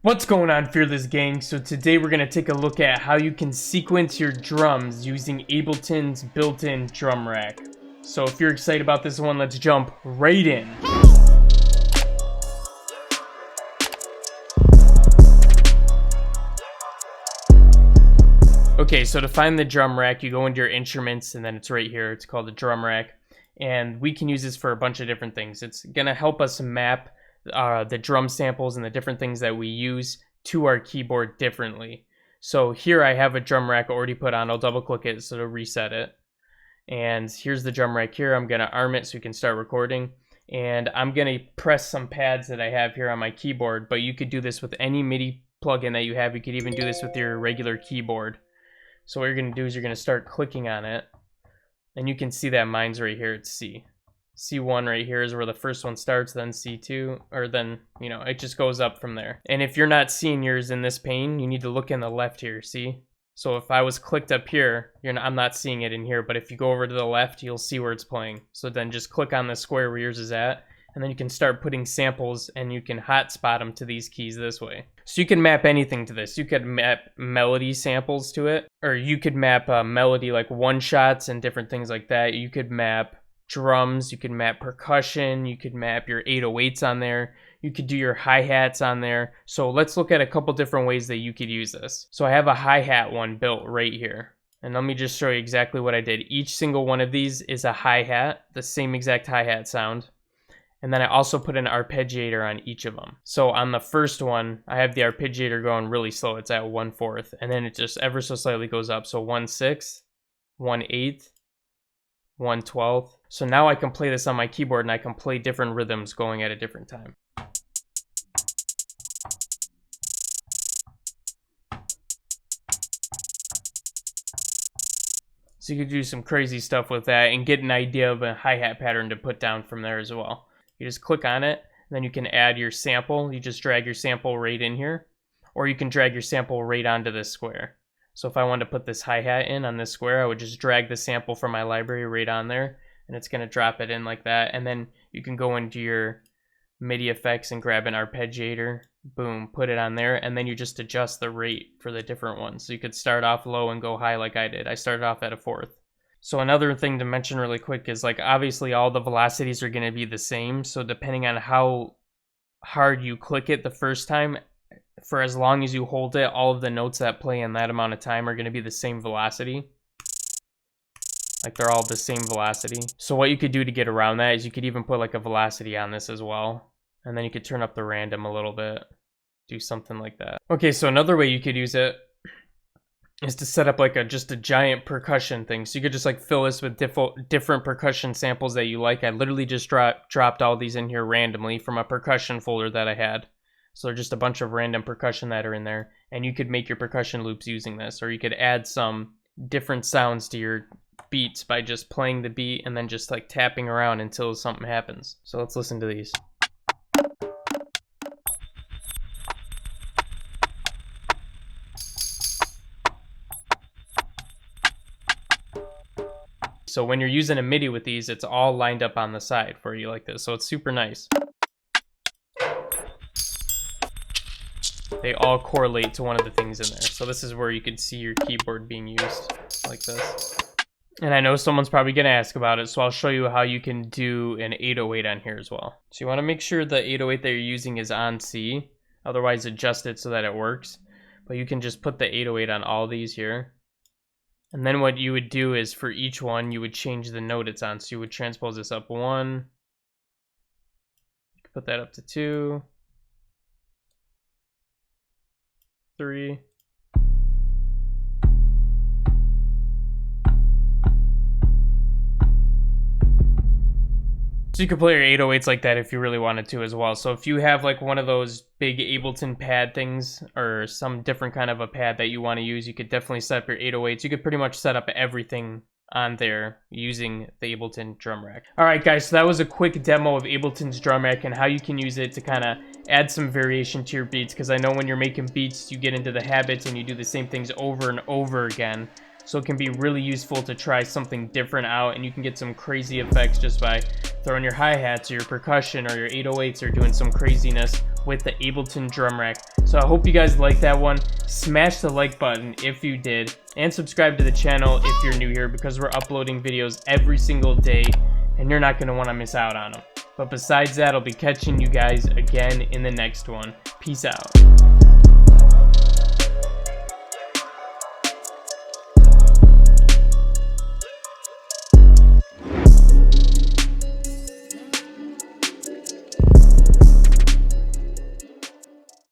What's going on, Fearless Gang? So today we're going to take a look at how you can sequence your drums using Ableton's built-in drum rack. So if you're excited about this one, let's jump right in. Okay, so to find the drum rack, you go into your instruments and then it's right here. It's called the drum rack. And we can use this for a bunch of different things. It's going to help us map the drum samples and the different things that we use to our keyboard differently. So here I have a drum rack already put on. I'll double click it so to reset it. And here's the drum rack here. I'm going to arm it so we can start recording. And I'm going to press some pads that I have here on my keyboard, but you could do this with any MIDI plugin that you have. You could even do this with your regular keyboard. So what you're going to do is you're going to start clicking on it. And you can see that mine's right here. It's C. C1 right here is where the first one starts, then C2, or then, you know, it just goes up from there. And if you're not seeing yours in this pane, you need to look in the left here, see? So if I was clicked up here, I'm not seeing it in here, but if you go over to the left, you'll see where it's playing. So then just click on the square where yours is at, and then you can start putting samples and you can hotspot them to these keys this way. So you can map anything to this. You could map melody samples to it, or you could map melody like one-shots and different things like that. You could map drums, you could map percussion, you could map your 808s on there, you could do your hi-hats on there. So let's look at a couple different ways that you could use this. So I have a hi-hat one built right here. And let me just show you exactly what I did. Each single one of these is a hi-hat, the same exact hi-hat sound. And then I also put an arpeggiator on each of them. So on the first one, I have the arpeggiator going really slow. It's at 1/4. And then it just ever so slightly goes up. So 1/6, 1/8, 1/12. So now I can play this on my keyboard and I can play different rhythms going at a different time. So you could do some crazy stuff with that and get an idea of a hi-hat pattern to put down from there as well. You just click on it, and then you can add your sample. You just drag your sample right in here, or you can drag your sample right onto this square. So if I wanted to put this hi-hat in on this square, I would just drag the sample from my library right on there, and it's going to drop it in like that. And then you can go into your MIDI effects and grab an arpeggiator, boom, put it on there, and then you just adjust the rate for the different ones. So you could start off low and go high like I did. I started off at 1/4. So another thing to mention really quick is, like, obviously all the velocities are going to be the same. So depending on how hard you click it the first time, for as long as you hold it, all of the notes that play in that amount of time are going to be the same velocity. Like, they're all the same velocity. So what you could do to get around that is you could even put like a velocity on this as well. And then you could turn up the random a little bit. Do something like that. Okay, so another way you could use it is to set up like just a giant percussion thing. So you could just like fill this with different percussion samples that you like. I literally just dropped all these in here randomly from a percussion folder that I had. So they're just a bunch of random percussion that are in there. And you could make your percussion loops using this. Or you could add some different sounds to your beats by just playing the beat and then just like tapping around until something happens. So let's listen to these. So when you're using a MIDI with these, it's all lined up on the side for you like this. So it's super nice. They all correlate to one of the things in there. So this is where you can see your keyboard being used like this. And I know someone's probably going to ask about it, so I'll show you how you can do an 808 on here as well. So you want to make sure the 808 that you're using is on C. Otherwise, adjust it so that it works. But you can just put the 808 on all these here. And then what you would do is for each one, you would change the note it's on. So you would transpose this up 1. Put that up to 2. 3. So you could play your 808s like that if you really wanted to as well. So if you have like one of those big Ableton pad things or some different kind of a pad that you want to use, you could definitely set up your 808s. You could pretty much set up everything on there using the Ableton Drum Rack. Alright guys, so that was a quick demo of Ableton's Drum Rack and how you can use it to kind of add some variation to your beats, because I know when you're making beats you get into the habits and you do the same things over and over again. So it can be really useful to try something different out, and you can get some crazy effects just by throwing your hi-hats or your percussion or your 808s or doing some craziness with the Ableton Drum Rack. So I hope you guys liked that one. Smash the like button if you did, and subscribe to the channel if you're new here, because we're uploading videos every single day and you're not going to want to miss out on them. But besides that, I'll be catching you guys again in the next one. Peace out.